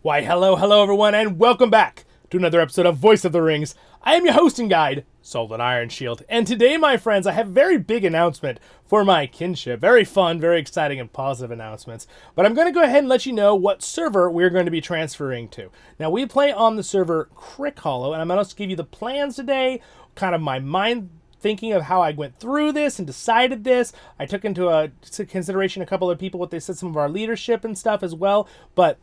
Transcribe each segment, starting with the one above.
Why, hello everyone, and welcome back to another episode of Voice of the Rings. I am your host and guide, Sultan Ironshield, and today, my friends, I have a very big announcement for my kinship. Very fun, very exciting, and positive announcements. But I'm going to go ahead and let you know what server we're going to be transferring to. Now, we play on the server Crick Hollow, and I'm going to give you the plans today, kind of my mind thinking of how I went through this and decided this. I took into consideration a couple of people, what they said, some of our leadership and stuff as well, but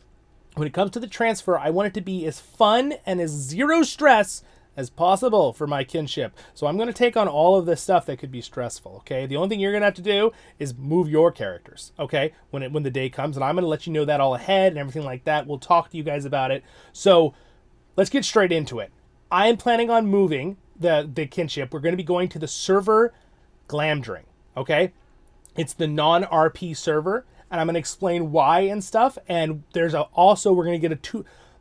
when it comes to the transfer, I want it to be as fun and as zero stress as possible for my kinship. So I'm going to take on all of this stuff that could be stressful, okay? The only thing you're going to have to do is move your characters, okay? When the day comes, and I'm going to let you know that all ahead and everything like that. We'll talk to you guys about it. So let's get straight into it. I am planning on moving the kinship. We're going to be going to the server Glamdring, okay? It's the non-RP server, and I'm going to explain why and stuff. And there's also, we're going to get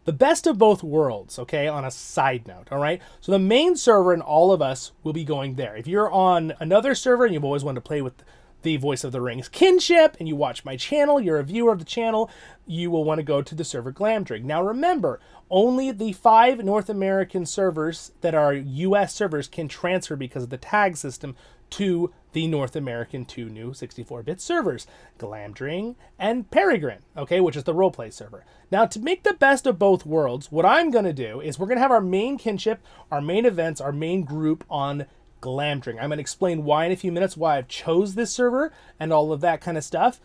the best of both worlds, okay, on a side note, all right? So the main server and all of us will be going there. If you're on another server and you've always wanted to play with the Voice of the Rings kinship and you watch my channel, you're a viewer of the channel, you will want to go to the server Glamdring. Now remember, only the 5 North American servers that are US servers can transfer because of the tag system to the North American 2 new 64-bit servers, Glamdring and Peregrin, okay, which is the roleplay server. Now, to make the best of both worlds, what I'm going to do is we're going to have our main kinship, our main events, our main group on Glamdring. I'm going to explain why in a few minutes, why I've chose this server and all of that kind of stuff.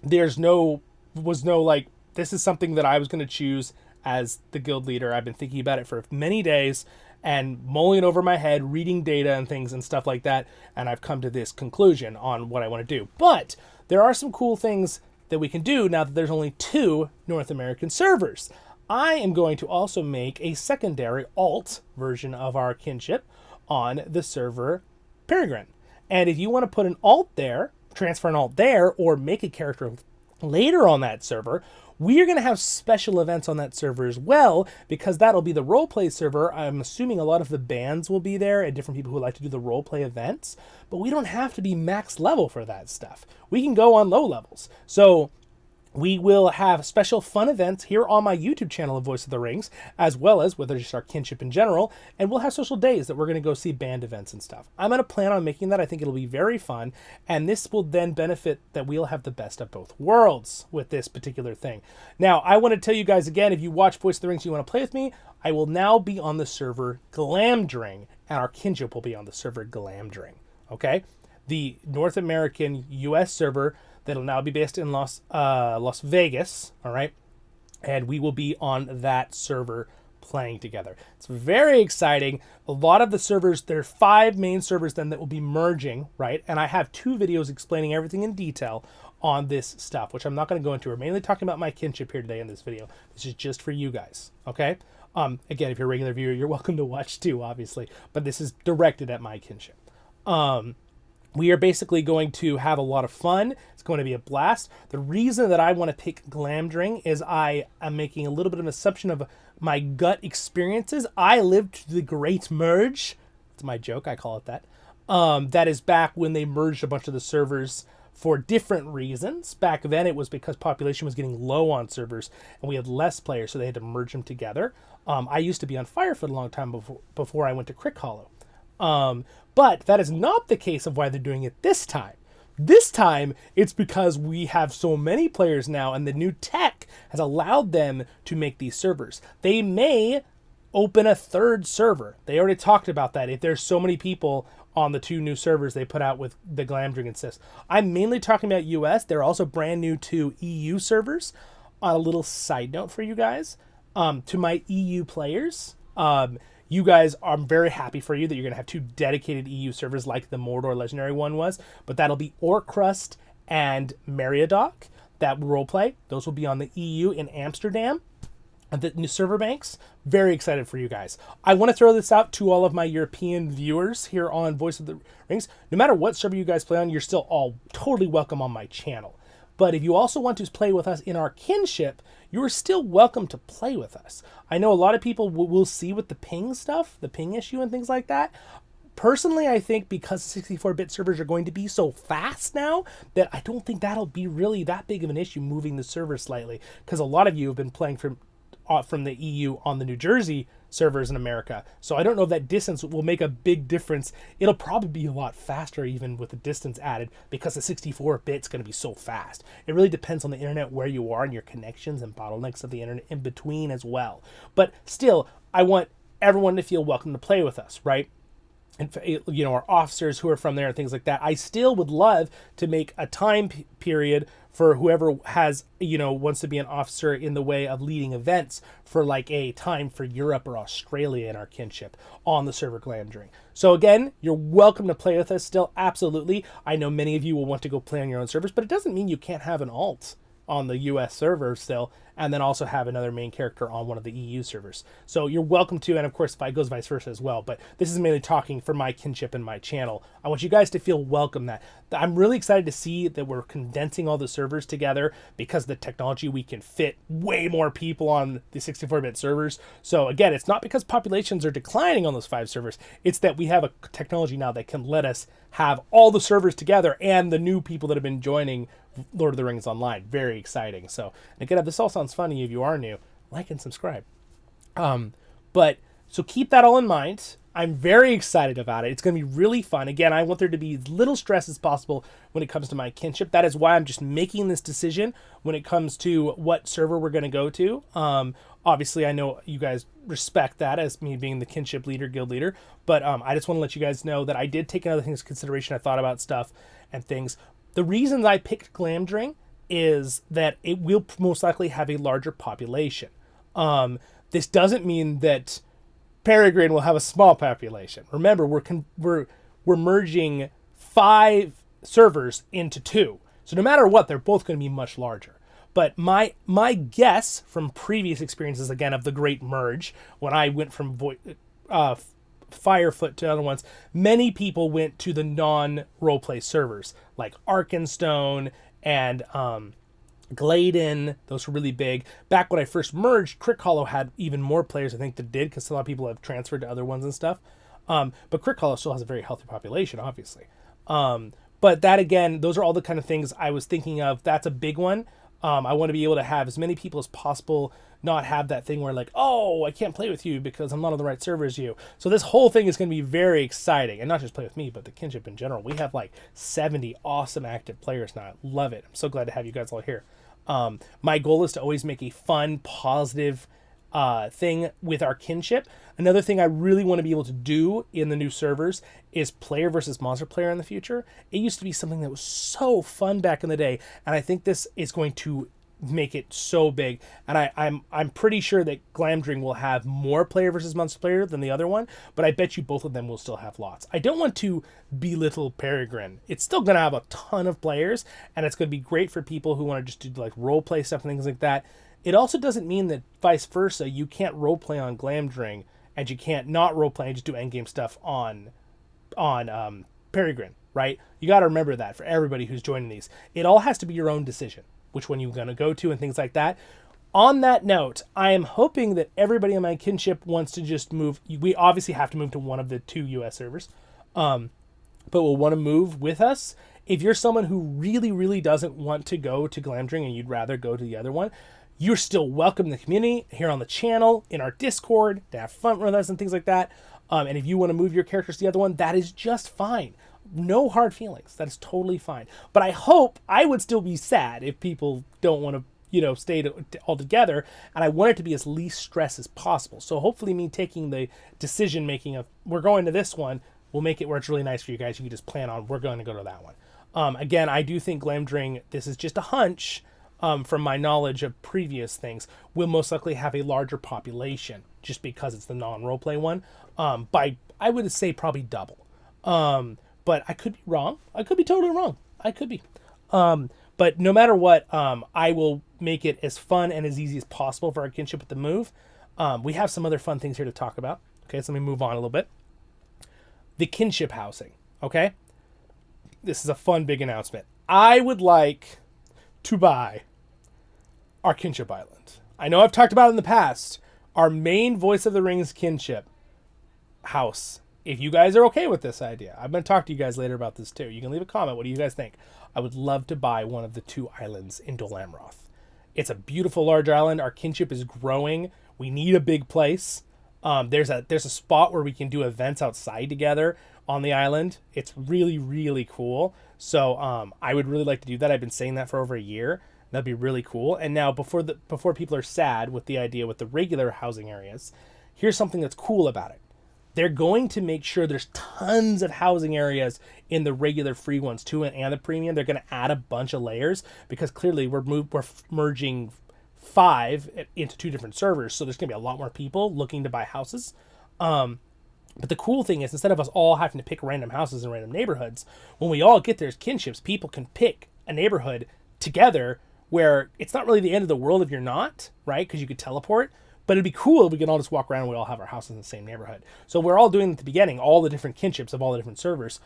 This is something that I was going to choose as the guild leader. I've been thinking about it for many days and mulling it over my head, reading data and things and stuff like that, and I've come to this conclusion on what I want to do. But there are some cool things that we can do now that there's only 2 North American servers. I am going to also make a secondary alt version of our kinship on the server Peregrin. And if you want to put an alt there, transfer an alt there, or make a character later on that server, we are going to have special events on that server as well, because that'll be the roleplay server. I'm assuming a lot of the bands will be there and different people who like to do the roleplay events, but we don't have to be max level for that stuff. We can go on low levels. So we will have special fun events here on my YouTube channel of Voice of the Rings, as well as with just our kinship in general, and we'll have social days that we're going to go see band events and stuff. I'm going to plan on making that. I think it'll be very fun, and this will then benefit that we'll have the best of both worlds with this particular thing. Now, I want to tell you guys again, if you watch Voice of the Rings and you want to play with me, I will now be on the server Glamdring, and our kinship will be on the server Glamdring, okay? The North American US server that'll now be based in Las Vegas, all right? And we will be on that server playing together. It's very exciting. A lot of the servers, there are 5 main servers then that will be merging, right? And I have 2 videos explaining everything in detail on this stuff, which I'm not going to go into. We're mainly talking about my kinship here today in this video. This is just for you guys, okay? Again, if you're a regular viewer, you're welcome to watch too, obviously, but this is directed at my kinship. We are basically going to have a lot of fun. It's going to be a blast. The reason that I want to pick Glamdring is I am making a little bit of an assumption of my gut experiences. I lived the Great Merge. It's my joke. I call it that. That is back when they merged a bunch of the servers for different reasons. Back then, it was because population was getting low on servers and we had less players, so they had to merge them together. I used to be on fire for a long time before I went to Crick Hollow. But that is not the case of why they're doing it this time. This time, it's because we have so many players now, and the new tech has allowed them to make these servers. They may open a 3rd server. They already talked about that. If there's so many people on the 2 new servers they put out with the Glamdring and Sis. I'm mainly talking about US. There are also brand new 2 EU servers. On a little side note for you guys, to my EU players, you guys, I'm very happy for you that you're going to have 2 dedicated EU servers like the Mordor Legendary one was, but that'll be Orcrust and Meriadoc, that roleplay. Those will be on the EU in Amsterdam, the new server banks. Very excited for you guys. I want to throw this out to all of my European viewers here on Voice of the Rings. No matter what server you guys play on, you're still all totally welcome on my channel. But if you also want to play with us in our kinship, you are still welcome to play with us. I know a lot of people will see with the ping stuff, the ping issue and things like that. Personally, I think because 64-bit servers are going to be so fast now that I don't think that'll be really that big of an issue moving the server slightly, because a lot of you have been playing for from the EU on the New Jersey servers in America. So I don't know if that distance will make a big difference. It'll probably be a lot faster even with the distance added, because the 64-bit's going to be so fast. It really depends on the internet, where you are, and your connections and bottlenecks of the internet in between as well. But still, I want everyone to feel welcome to play with us, right? And, you know, our officers who are from there and things like that. I still would love to make a time period for whoever has, you know, wants to be an officer in the way of leading events, for like a time for Europe or Australia in our kinship on the server Glamdring. So again, you're welcome to play with us still, absolutely. I know many of you will want to go play on your own servers, but it doesn't mean you can't have an alt on the US server still, and then also have another main character on one of the EU servers. So you're welcome to, and of course it goes vice versa as well, but this is mainly talking for my kinship and my channel. I want you guys to feel welcome. That I'm really excited to see that we're condensing all the servers together, because of the technology, we can fit way more people on the 64-bit servers. So again, it's not because populations are declining on those 5 servers, it's that we have a technology now that can let us have all the servers together and the new people that have been joining Lord of the Rings Online. Very exciting. So, and again, if this all sounds funny, if you are new, like and subscribe. But so keep that all in mind. I'm very excited about it. It's going to be really fun. Again, I want there to be as little stress as possible when it comes to my kinship. That is why I'm just making this decision when it comes to what server we're going to go to. Obviously, I know you guys respect that as me being the kinship leader, guild leader, but I just want to let you guys know that I did take other things into consideration. I thought about stuff and things. The reasons I picked Glamdring is that it will most likely have a larger population. This doesn't mean that Peregrin will have a small population. Remember, we're merging 5 servers into 2. So no matter what, they're both going to be much larger. But my guess from previous experiences, again, of the Great Merge, when I went from Firefoot to other ones, many people went to the non-roleplay servers, like Arkenstone and Gladen. Those were really big. Back when I first merged, Crick Hollow had even more players, I think, that did, because a lot of people have transferred to other ones and stuff. But Crick Hollow still has a very healthy population, obviously. But that, again, those are all the kind of things I was thinking of. That's a big one. I want to be able to have as many people as possible, not have that thing where like, oh, I can't play with you because I'm not on the right server as you. So this whole thing is going to be very exciting, and not just play with me, but the kinship in general. We have like 70 awesome active players now. I love it. I'm so glad to have you guys all here. My goal is to always make a fun, positive thing with our kinship. Another thing I really want to be able to do in the new servers is player versus monster player in the future. It used to be something that was so fun back in the day, and I think this is going to make it so big. And I'm pretty sure that Glamdring will have more player versus monster player than the other one, but I bet you both of them will still have lots. I don't want to belittle Peregrin. It's still going to have a ton of players, and it's going to be great for people who want to just do like role play stuff and things like that. It also doesn't mean that vice versa, you can't role play on Glamdring and you can't not role play and just do endgame stuff on Peregrin, right? You got to remember that for everybody who's joining these. It all has to be your own decision, which one you're going to go to and things like that. On that note, I am hoping that everybody in my kinship wants to just move. We obviously have to move to one of the 2 US servers, but will want to move with us. If you're someone who really, really doesn't want to go to Glamdring and you'd rather go to the other one, you're still welcome in the community, here on the channel, in our Discord, to have fun with us and things like that. And if you want to move your characters to the other one, that is just fine. No hard feelings. That is totally fine. But I hope, I would still be sad if people don't want to, you know, stay all together. And I want it to be as least stress as possible. So hopefully me taking the decision making of, we're going to this one, will make it where it's really nice for you guys. You can just plan on, we're going to go to that one. Again, I do think Glamdring, this is just a hunch, from my knowledge of previous things, will most likely have a larger population just because it's the non-roleplay one. By, I would say, probably double. But I could be wrong. I could be totally wrong. I could be. But no matter what, I will make it as fun and as easy as possible for our kinship with the move. We have some other fun things here to talk about. Okay, so let me move on a little bit. The kinship housing. Okay? This is a fun, big announcement. I would like to buy our kinship island. I know I've talked about it in the past. Our main Voice of the Rings kinship house. If you guys are okay with this idea, I'm going to talk to you guys later about this too. You can leave a comment. What do you guys think? I would love to buy one of the 2 islands in Dol Amroth. It's a beautiful large island. Our kinship is growing. We need a big place. There's a spot where we can do events outside together on the island. It's really, really cool. So I would really like to do that. I've been saying that for over a year. That'd be really cool. And now before people are sad with the idea with the regular housing areas, here's something that's cool about it. They're going to make sure there's tons of housing areas in the regular free ones too, and the premium. They're going to add a bunch of layers because clearly we're merging 5 into 2 different servers, so there's going to be a lot more people looking to buy houses. But the cool thing is, instead of us all having to pick random houses in random neighborhoods, when we all get there as kinships, people can pick a neighborhood together where it's not really the end of the world if you're not, right? Because you could teleport. But it'd be cool if we can all just walk around and we all have our houses in the same neighborhood. So we're all doing at the beginning, all the different kinships of all the different servers.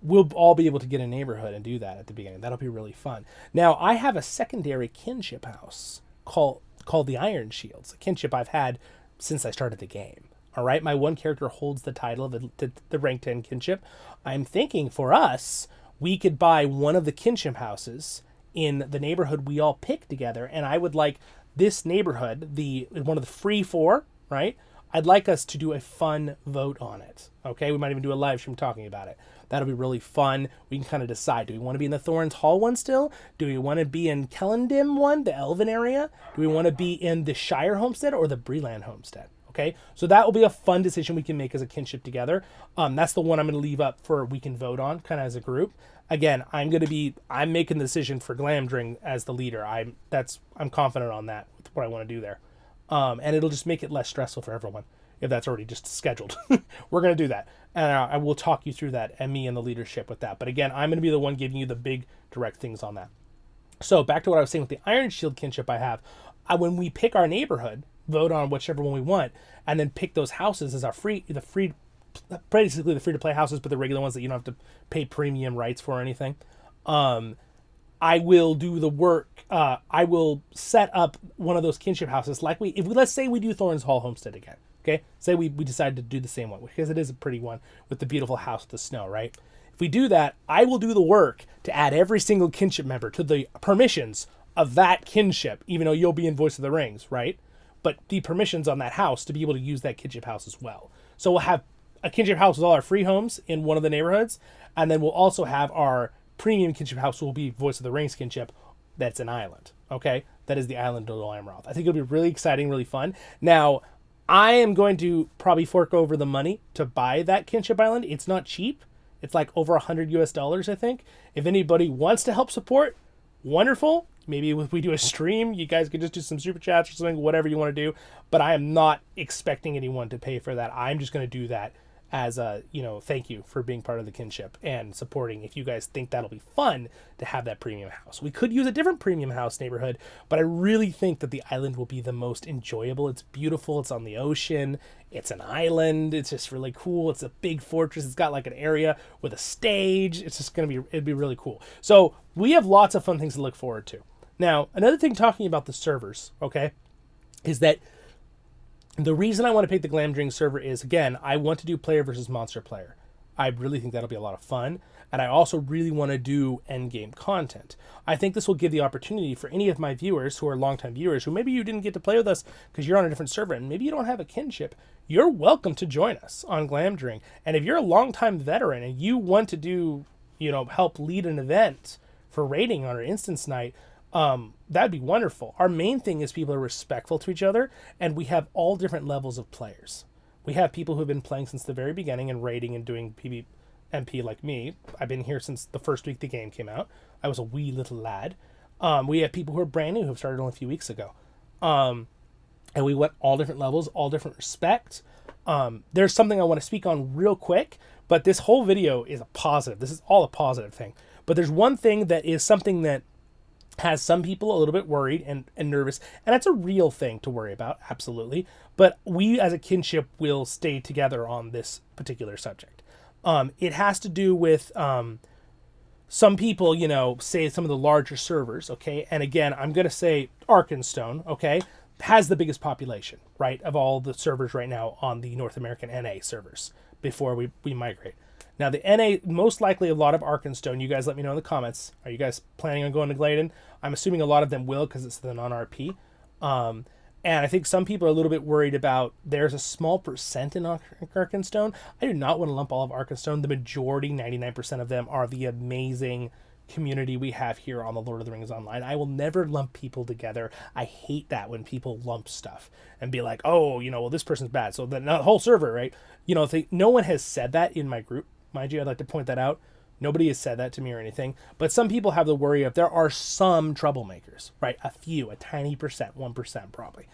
We'll all be able to get a neighborhood and do that at the beginning. That'll be really fun. Now, I have a secondary kinship house called the Iron Shields, a kinship I've had since I started the game. All right, my one character holds the title of the rank 10 kinship. I'm thinking for us, we could buy one of the kinship houses in the neighborhood we all pick together, and I would like this neighborhood, one of the free 4, right? I'd like us to do a fun vote on it. Okay, we might even do a live stream talking about it. That'll be really fun. We can kind of decide, do we want to be in the Thorns Hall one still? Do we want to be in Kellendim one, the Elven area? Do we want to be in the Shire Homestead or the Breland Homestead? Okay, so that will be a fun decision we can make as a kinship together. That's the one I'm going to leave up for we can vote on, kind of as a group. Again, I'm making the decision for Glamdring as the leader. I'm confident on that with what I want to do there. And it'll just make it less stressful for everyone if that's already just scheduled. We're going to do that. And I will talk you through that and me and the leadership with that. But again, I'm going to be the one giving you the big direct things on that. So back to what I was saying with the Iron Shield kinship I have. When we pick our neighborhood, vote on whichever one we want, and then pick those houses as our basically the free-to-play houses, but the regular ones that you don't have to pay premium rights for or anything. I will do the work. I will set up one of those kinship houses let's say we do Thorns Hall Homestead again. Okay, say we decide to do the same one because it is a pretty one with the beautiful house with the snow, right? If we do that, I will do the work to add every single kinship member to the permissions of that kinship, even though you'll be in Voice of the Rings, right? But the permissions on that house to be able to use that kinship house as well. So we'll have a kinship house with all our free homes in one of the neighborhoods, and then we'll also have our premium kinship house will be Voice of the Rings kinship. That's an island, okay? That is the island of Amroth. I think it'll be really exciting, really fun. Now, I am going to probably fork over the money to buy that kinship island. It's not cheap. It's like over $100 US, I think. If anybody wants to help support, wonderful. Maybe if we do a stream, you guys could just do some super chats or something, whatever you want to do. But I am not expecting anyone to pay for that. I'm just going to do that as a, thank you for being part of the kinship and supporting. If you guys think that'll be fun to have that premium house, we could use a different premium house neighborhood, but I really think that the island will be the most enjoyable. It's beautiful. It's on the ocean. It's an island. It's just really cool. It's a big fortress. It's got like an area with a stage. It's just it'd be really cool. So we have lots of fun things to look forward to. Now, another thing talking about the servers, okay, is that the reason I want to pick the Glamdring server is, again, I want to do player versus monster player. I really think that'll be a lot of fun. And I also really want to do endgame content. I think this will give the opportunity for any of my viewers who are longtime viewers, who maybe you didn't get to play with us because you're on a different server and maybe you don't have a kinship, you're welcome to join us on Glamdring. And if you're a longtime veteran and you want to do, help lead an event for raiding on our instance night, that'd be wonderful. Our main thing is people are respectful to each other, and we have all different levels of players. We have people who have been playing since the very beginning and raiding and doing PvMP like me. I've been here since the first week the game came out. I was a wee little lad. We have people who are brand new who have started only a few weeks ago. And we went all different levels, all different respect. There's something I want to speak on real quick, but this whole video is a positive. This is all a positive thing. But there's one thing that is something that has some people a little bit worried and nervous, and that's a real thing to worry about, absolutely. But we as a kinship will stay together on this particular subject. It has to do with some people, say some of the larger servers, okay? And again, I'm going to say Arkenstone, okay, has the biggest population, right, of all the servers right now on the North American NA servers. before we migrate. Now, the NA, most likely a lot of Arkenstone. You guys let me know in the comments. Are you guys planning on going to Gladen? I'm assuming a lot of them will because it's the non-RP. And I think some people are a little bit worried about there's a small percent in Arkenstone. I do not want to lump all of Arkenstone. The majority, 99% of them, are the amazing community we have here on the Lord of the Rings Online. I will never lump people together. I hate that when people lump stuff and be like, oh, you know, well, this person's bad, so the whole server, right? You know, no one has said that in my group. Mind you, I'd like to point that out. Nobody has said that to me or anything. But some people have the worry of there are some troublemakers, right? A few, a tiny percent, 1% probably.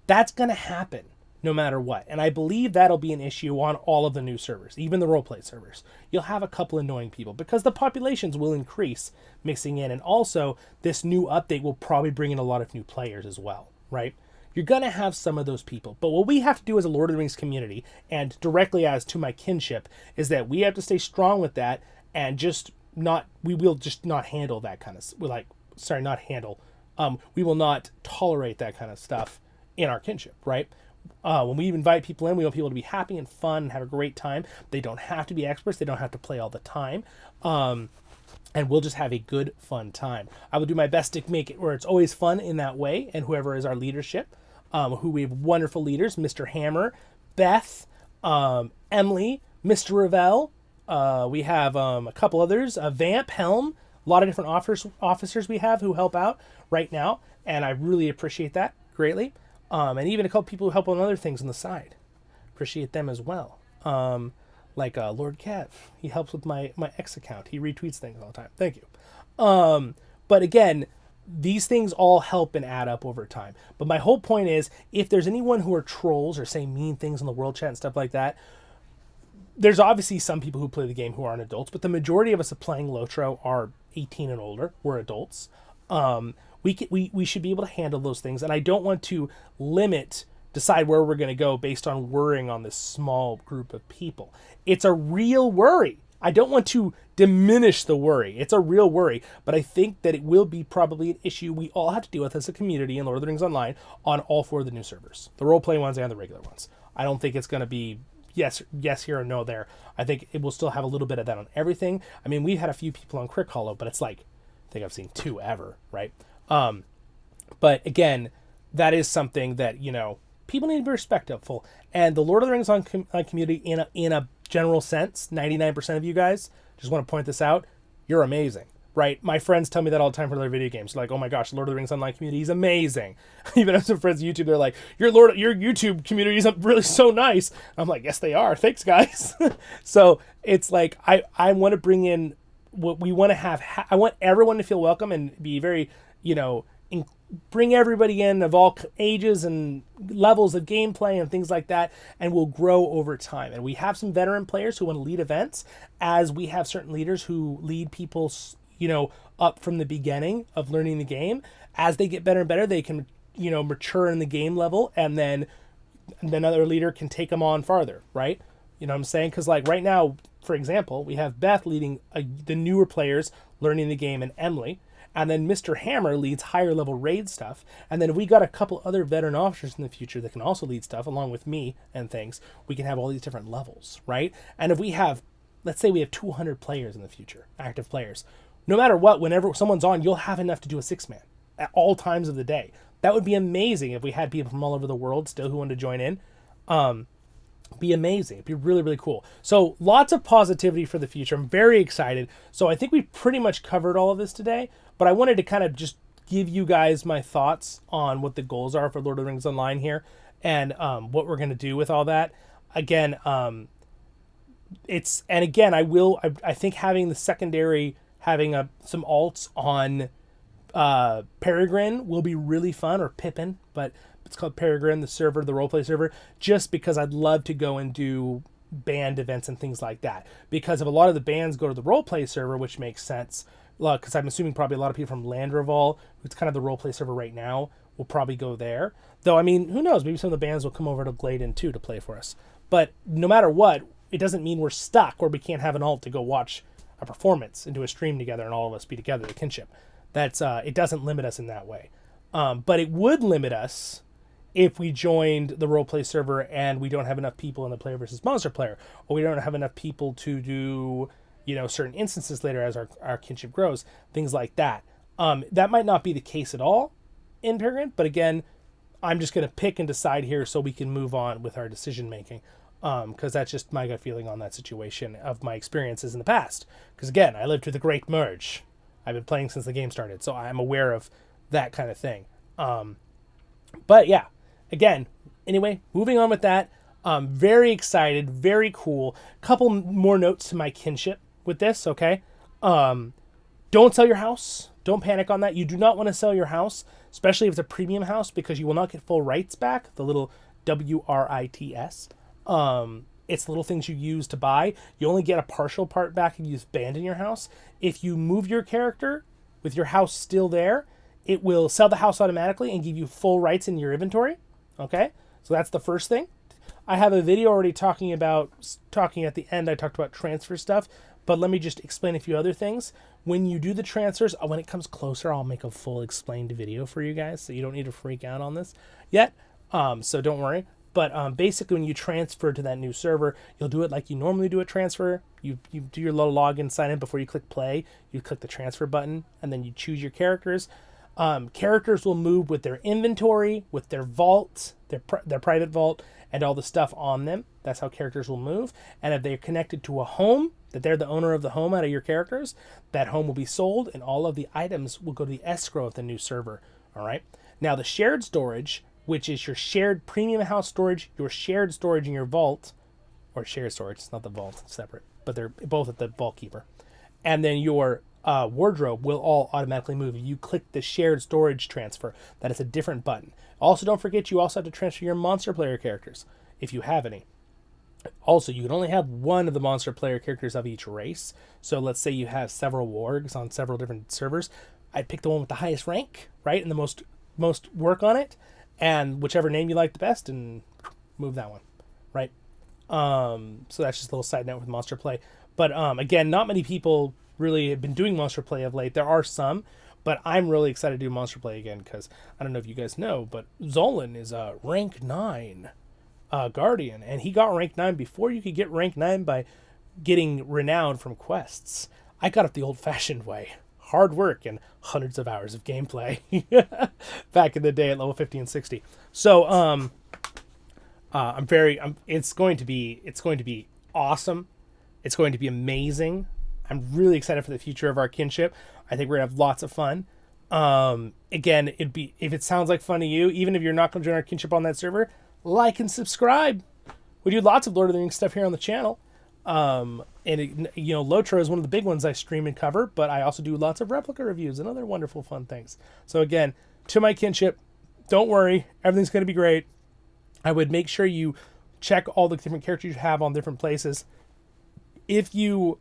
That's going to happen no matter what. And I believe that'll be an issue on all of the new servers, even the roleplay servers. You'll have a couple annoying people because the populations will increase mixing in. And also, this new update will probably bring in a lot of new players as well, right? You're going to have some of those people. But what we have to do as a Lord of the Rings community, and directly as to my kinship, is that we have to stay strong with that and we will just not handle that kind of, we will not tolerate that kind of stuff in our kinship, right? When we invite people in, we want people to be happy and fun and have a great time. They don't have to be experts. They don't have to play all the time. And we'll just have a good, fun time. I will do my best to make it where it's always fun in that way. And whoever is our leadership, who we have wonderful leaders, Mr. Hammer, Beth, Emily, Mr. Ravel. We have a couple others, Vamp, Helm, a lot of different officers we have who help out right now. And I really appreciate that greatly. And even a couple people who help on other things on the side. Appreciate them as well. Like Lord Kev. He helps with my X account. He retweets things all the time. Thank you. But again, these things all help and add up over time. But my whole point is, if there's anyone who are trolls or say mean things in the world chat and stuff like that, there's obviously some people who play the game who aren't adults, but the majority of us playing LOTRO are 18 and older. We're adults. We should be able to handle those things. And I don't want to decide where we're going to go based on worrying on this small group of people. It's a real worry. I don't want to diminish the worry. It's a real worry, but I think that it will be probably an issue we all have to deal with as a community in Lord of the Rings Online on all 4 of the new servers, the roleplay ones and the regular ones. I don't think it's going to be yes here and no there. I think it will still have a little bit of that on everything. I mean, we've had a few people on Crick Hollow, but it's like, I think I've seen 2 ever, right? But again, that is something that, you know, people need to be respectful. And the Lord of the Rings Online community, in a general sense, 99% of you guys, just want to point this out, you're amazing, right? My friends tell me that all the time for their video games. Like, oh my gosh, Lord of the Rings Online community is amazing. Even have some friends on YouTube, they're like, your YouTube community is really so nice. I'm like, yes, they are. Thanks, guys. So it's like, I want to bring in what we want to have. I want everyone to feel welcome and be very, you know, bring everybody in of all ages and levels of gameplay and things like that, and we'll grow over time. And we have some veteran players who want to lead events, as we have certain leaders who lead people, you know, up from the beginning of learning the game. As they get better and better, they can, you know, mature in the game level, and then another leader can take them on farther, right? You know what I'm saying? Because like right now, for example, we have Beth leading the newer players learning the game, and Emily. And then Mr. Hammer leads higher level raid stuff. And then if we got a couple other veteran officers in the future that can also lead stuff along with me and things, we can have all these different levels, right? And if we have, let's say we have 200 players in the future, active players, no matter what, whenever someone's on, you'll have enough to do a 6-man at all times of the day. That would be amazing if we had people from all over the world still who wanted to join in. Be amazing. It'd be really, really cool. So lots of positivity for the future. I'm very excited. So I think we've pretty much covered all of this today, but I wanted to kind of just give you guys my thoughts on what the goals are for Lord of the Rings Online here, and what we're going to do with all that. Again, I think having the secondary, having some alts on Peregrin will be really fun, or Pippin, but it's called Peregrin, the server, the roleplay server, just because I'd love to go and do band events and things like that. Because if a lot of the bands go to the roleplay server, which makes sense, because I'm assuming probably a lot of people from Landreval, who's kind of the roleplay server right now, will probably go there. Though, I mean, who knows? Maybe some of the bands will come over to Gladen too to play for us. But no matter what, it doesn't mean we're stuck or we can't have an alt to go watch a performance and do a stream together and all of us be together, the kinship. That's it doesn't limit us in that way. But it would limit us if we joined the roleplay server and we don't have enough people in the player versus monster player, or we don't have enough people to do, certain instances later as our kinship grows, things like that. That might not be the case at all in Peregrin, but again, I'm just going to pick and decide here so we can move on with our decision making, because that's just my gut feeling on that situation of my experiences in the past. Because again, I lived through the Great Merge. I've been playing since the game started, so I'm aware of that kind of thing. But yeah, again, anyway, moving on with that. Very excited, very cool. Couple more notes to my kinship with this, okay? Don't sell your house. Don't panic on that. You do not want to sell your house, especially if it's a premium house, because you will not get full rights back, the little WRITS. It's little things you use to buy. You only get a partial part back if you abandon your house. If you move your character with your house still there, it will sell the house automatically and give you full rights in your inventory. Okay, so that's the first thing. I have a video already talking at the end, I talked about transfer stuff, but let me just explain a few other things. When you do the transfers, when it comes closer, I'll make a full explained video for you guys, so you don't need to freak out on this yet. So don't worry. But basically, when you transfer to that new server, you'll do it like you normally do a transfer. You do your little login, sign in before you click play. You click the transfer button, and then you choose your characters. Characters will move with their inventory, with their vault, their private vault, and all the stuff on them. That's how characters will move. And if they're connected to a home, that they're the owner of the home out of your characters, that home will be sold, and all of the items will go to the escrow of the new server. All right. Now, the shared storage, which is your shared premium house storage, your shared storage in your vault, or shared storage, it's not the vault, it's separate, but they're both at the vault keeper. And then your wardrobe will all automatically move. You click the shared storage transfer. That is a different button. Also, don't forget, you also have to transfer your monster player characters, if you have any. Also, you can only have one of the monster player characters of each race. So let's say you have several wargs on several different servers. I'd pick the one with the highest rank, right, and the most work on it, and whichever name you like the best, and move that one, right? So that's just a little side note with monster play. But again, not many people really have been doing monster play of late. There are some, but I'm really excited to do monster play again, because I don't know if you guys know, but Zolan is a rank 9 guardian, and he got rank 9 before you could get rank 9 by getting renowned from quests. I got it the old-fashioned way. Hard work and hundreds of hours of gameplay back in the day at level 50 and 60. So it's going to be awesome. It's going to be amazing. I'm really excited for the future of our kinship. I think we're gonna have lots of fun. Again, if it sounds like fun to you, even if you're not gonna join our kinship on that server, like and subscribe. We do lots of Lord of the Rings stuff here on the channel. LOTRO is one of the big ones I stream and cover, but I also do lots of replica reviews and other wonderful fun things. So again, to my kinship, don't worry, everything's going to be great. I would make sure you check all the different characters you have on different places. If you,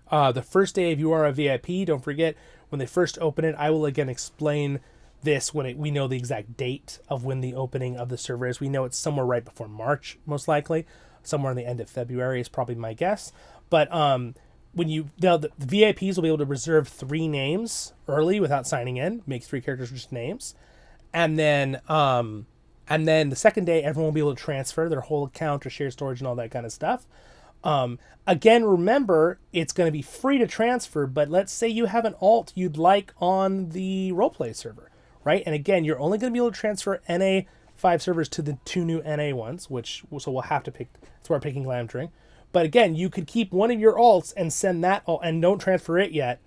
the first day if you are a VIP, don't forget, when they first open it, I will again explain this when we know the exact date of when the opening of the server is. We know it's somewhere right before March, most likely. Somewhere in the end of February is probably my guess. But the VIPs will be able to reserve 3 names early without signing in, make 3 characters just names. And then the second day, everyone will be able to transfer their whole account or share storage and all that kind of stuff. Again, remember, it's going to be free to transfer, but let's say you have an alt you'd like on the roleplay server, right? And again, you're only going to be able to transfer NA 5 servers to the 2 new NA ones, so we'll have to pick. That's why we're picking Glamdring. But again, you could keep one of your alts and send that alt, and don't transfer it yet.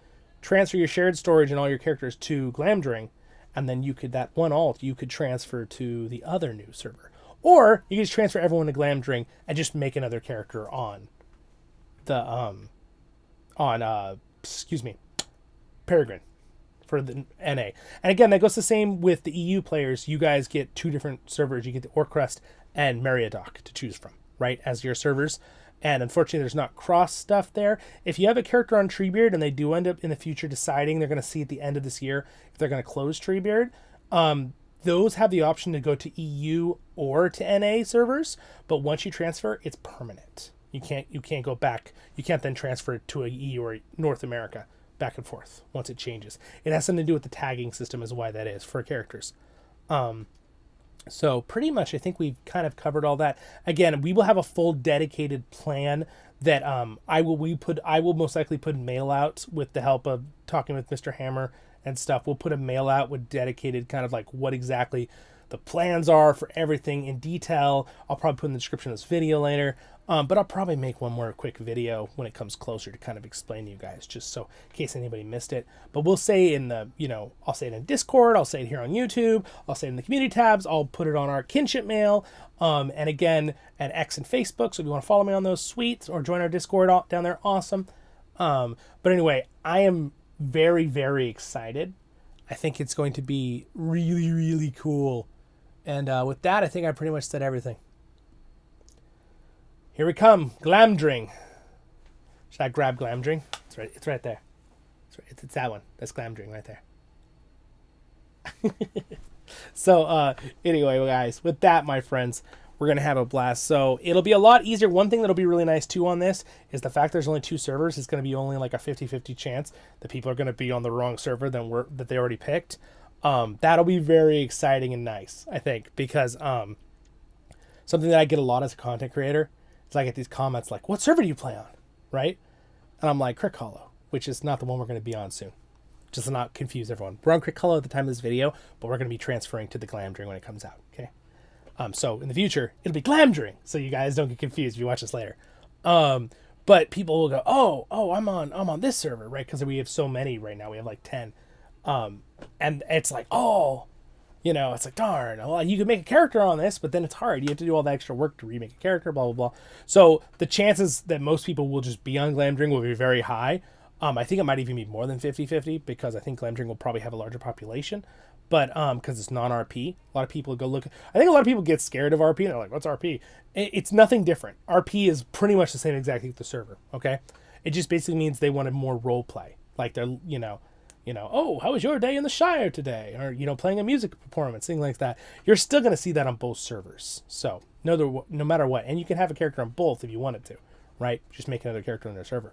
Transfer your shared storage and all your characters to Glamdring, and then that one alt you could transfer to the other new server. Or you can just transfer everyone to Glamdring and just make another character on the Peregrin for the NA. And again, that goes the same with the EU players. You guys get 2 different servers. You get the Orcrest and Meriadoc to choose from, right, as your servers. And unfortunately, there's not cross stuff there. If you have a character on Treebeard and they do end up in the future deciding they're going to see at the end of this year if they're going to close Treebeard, those have the option to go to EU or to NA servers. But once you transfer, it's permanent. You can't go back. You can't then transfer it to a EU or North America back and forth once it changes. It has something to do with the tagging system is why that is for characters. So pretty much, I think we've kind of covered all that. Again, we will have a full dedicated plan that I will most likely put mail out with the help of talking with Mr. Hammer and stuff. We'll put a mail out with dedicated kind of like what exactly the plans are for everything in detail. I'll probably put in the description of this video later. But I'll probably make one more quick video when it comes closer to kind of explain to you guys, just so in case anybody missed it. But we'll say in the, I'll say it in Discord, I'll say it here on YouTube, I'll say it in the community tabs, I'll put it on our Kinship mail, and again, at X and Facebook. So if you want to follow me on those, sweet, or join our Discord down there, awesome. But anyway, I am very, very excited. I think it's going to be really, really cool. And with that, I think I pretty much said everything. Here we come, Glamdring. Should I grab Glamdring? It's right there. It's that one. That's Glamdring right there. So anyway, guys, with that, my friends, we're going to have a blast. So it'll be a lot easier. One thing that'll be really nice, too, on this is the fact there's only 2 servers. It's going to be only like a 50-50 chance that people are going to be on the wrong server that they already picked. That'll be very exciting and nice, I think, because something that I get a lot as a content creator, I get these comments like, what server do you play on? Right? And I'm like, Crick Hollow, which is not the one we're going to be on soon. Just to not confuse everyone. We're on Crick Hollow at the time of this video, but we're going to be transferring to the Glamdring when it comes out. Okay. So in the future, it'll be Glamdring. So you guys don't get confused if you watch this later. But people will go, oh, I'm on this server, right? Because we have so many right now. We have like 10. And it's like, it's like, darn, well, you could make a character on this, but then it's hard. You have to do all the extra work to remake a character, blah, blah, blah. So the chances that most people will just be on Glamdring will be very high. I think it might even be more than 50-50 because I think Glamdring will probably have a larger population. But because it's non-RP, a lot of people go look. I think a lot of people get scared of RP. And they're like, what's RP? It's nothing different. RP is pretty much the same exactly as the server, okay? It just basically means they wanted more role play. Like they're, oh, how was your day in the Shire today? Or, playing a music performance, things like that. You're still going to see that on both servers. So, no matter what. And you can have a character on both if you wanted to, right? Just make another character on their server.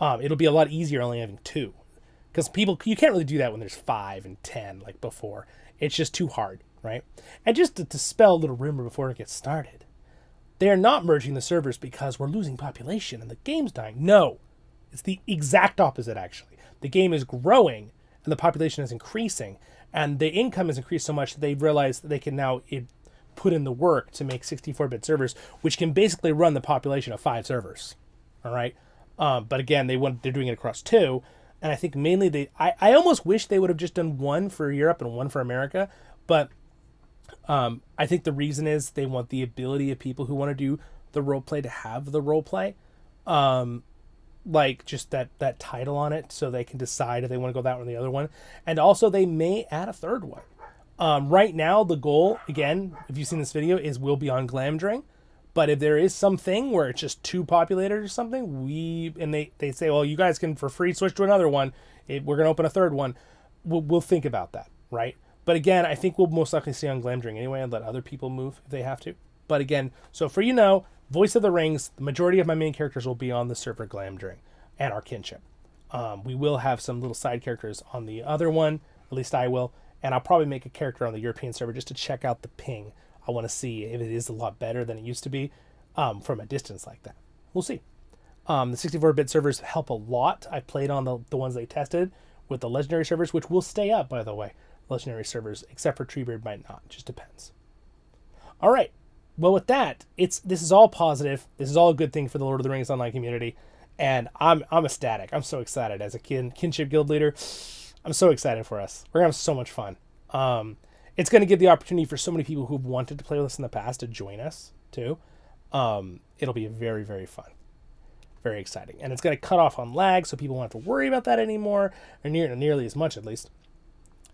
It'll be a lot easier only having 2. Because you can't really do that when there's 5 and 10 like before. It's just too hard, right? And just to dispel a little rumor before it gets started, they are not merging the servers because we're losing population and the game's dying. No, it's the exact opposite, actually. The game is growing and the population is increasing, and the income has increased so much that they've realized that they can now put in the work to make 64-bit servers, which can basically run the population of 5 servers. All right. But again, they're doing it across 2. And I think mainly I almost wish they would have just done 1 for Europe and 1 for America. But I think the reason is they want the ability of people who want to do the role play to have the role play. Like just that title on it, so they can decide if they want to go that one or the other one. And also they may add a 3rd one. Right now, the goal, again, if you've seen this video, is we'll be on Glamdring. But if there is something where it's just too populated or something, they say, well, you guys can for free switch to another one. We're going to open a 3rd one. We'll think about that, right? But again, I think we'll most likely stay on Glamdring anyway and let other people move if they have to. But again, so for Voice of the Rings, the majority of my main characters will be on the server Glamdring and our Kinship. We will have some little side characters on the other one, at least I will, and I'll probably make a character on the European server just to check out the ping. I want to see if it is a lot better than it used to be from a distance like that. We'll see. The 64-bit servers help a lot. I played on the ones they tested with the legendary servers, which will stay up, by the way. Legendary servers, except for Treebeard might not. Just depends. All right. Well, with that, this is all positive. This is all a good thing for the Lord of the Rings online community, and I'm ecstatic. I'm so excited as a Kinship guild leader. I'm so excited for us. We're gonna have so much fun. It's gonna give the opportunity for so many people who've wanted to play with us in the past to join us too. It'll be very, very fun, very exciting, and it's gonna cut off on lag, so people won't have to worry about that anymore, or nearly as much at least.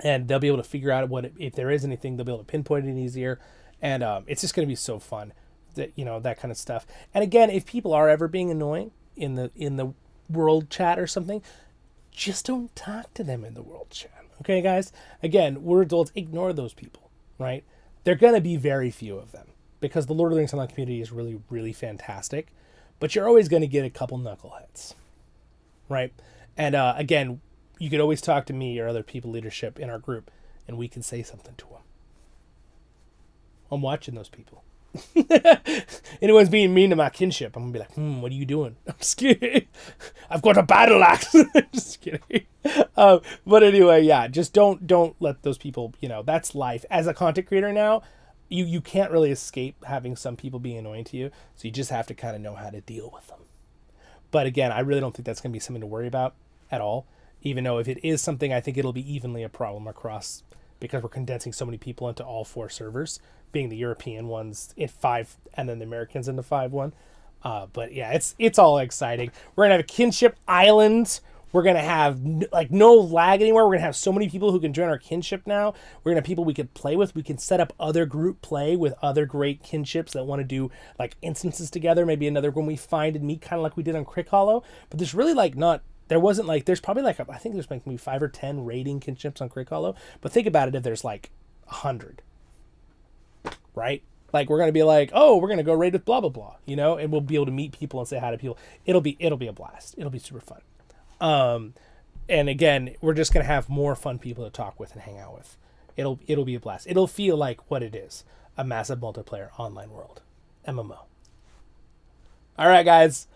And they'll be able to figure out if there is anything. They'll be able to pinpoint it easier. And it's just going to be so fun, that that kind of stuff. And again, if people are ever being annoying in the world chat or something, just don't talk to them in the world chat. Okay, guys? Again, we're adults. Ignore those people, right? They're going to be very few of them because the Lord of the Rings online community is really, really fantastic. But you're always going to get a couple knuckleheads, right? And again, you could always talk to me or other people leadership in our group, and we can say something to them. I'm watching those people. Anyone's being mean to my kinship, I'm gonna be like, what are you doing? I'm just kidding. I've got a battle axe. Just kidding. But anyway, yeah, just don't let those people, that's life. As a content creator now, you can't really escape having some people being annoying to you. So you just have to kind of know how to deal with them. But again, I really don't think that's going to be something to worry about at all. Even though if it is something, I think it'll be evenly a problem across, because we're condensing so many people into all 4 servers, being the European ones in 5 and then the Americans into 5-1. But yeah, it's all exciting. We're going to have a Kinship Island. We're going to have no lag anywhere. We're going to have so many people who can join our kinship now. We're going to have people we can play with. We can set up other group play with other great kinships that want to do like instances together. Maybe another one we find and meet, kind of like we did on Crick Hollow. But there's really there's probably I think there's maybe 5 or 10 raiding kinships on Crick Hollow. But think about it if there's 100, right? We're going to be we're going to go raid with blah, blah, blah, and we'll be able to meet people and say hi to people. It'll be a blast. It'll be super fun. And again, we're just going to have more fun people to talk with and hang out with. It'll be a blast. It'll feel like what it is, a massive multiplayer online world, MMO. All right, guys.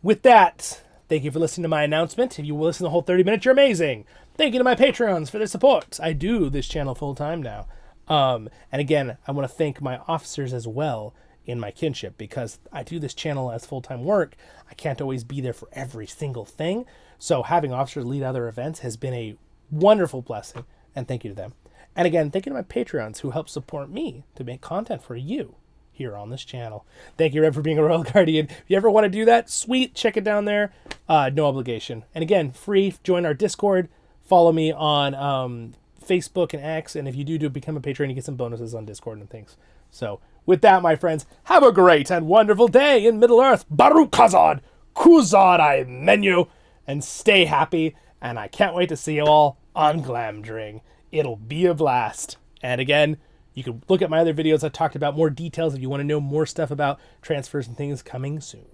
With that, thank you for listening to my announcement. If you will listen the whole 30 minutes, you're amazing. Thank you to my Patreons for their support. I do this channel full time now. And again, I want to thank my officers as well in my kinship, because I do this channel as full-time work. I can't always be there for every single thing. So having officers lead other events has been a wonderful blessing, and thank you to them. And again, thank you to my Patreons who help support me to make content for you here on this channel. Thank you, Red, for being a Royal Guardian. If you ever want to do that, sweet, check it down there. No obligation. And again, free, join our Discord, follow me on Facebook and X, and if you do become a patron, you get some bonuses on Discord and things. So with that, my friends, have a great and wonderful day in Middle-earth. Baruch Hazard, Kuzad I menu, and stay happy. And I can't wait to see you all on Glamdring. It'll be a blast. And again, you can look at my other videos. I talked about more details if you want to know more stuff about transfers and things coming soon.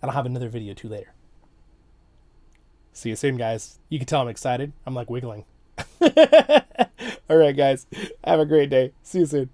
And I'll have another video too later. See you soon, guys. You can tell I'm excited. I'm wiggling. All right, guys. Have a great day. See you soon.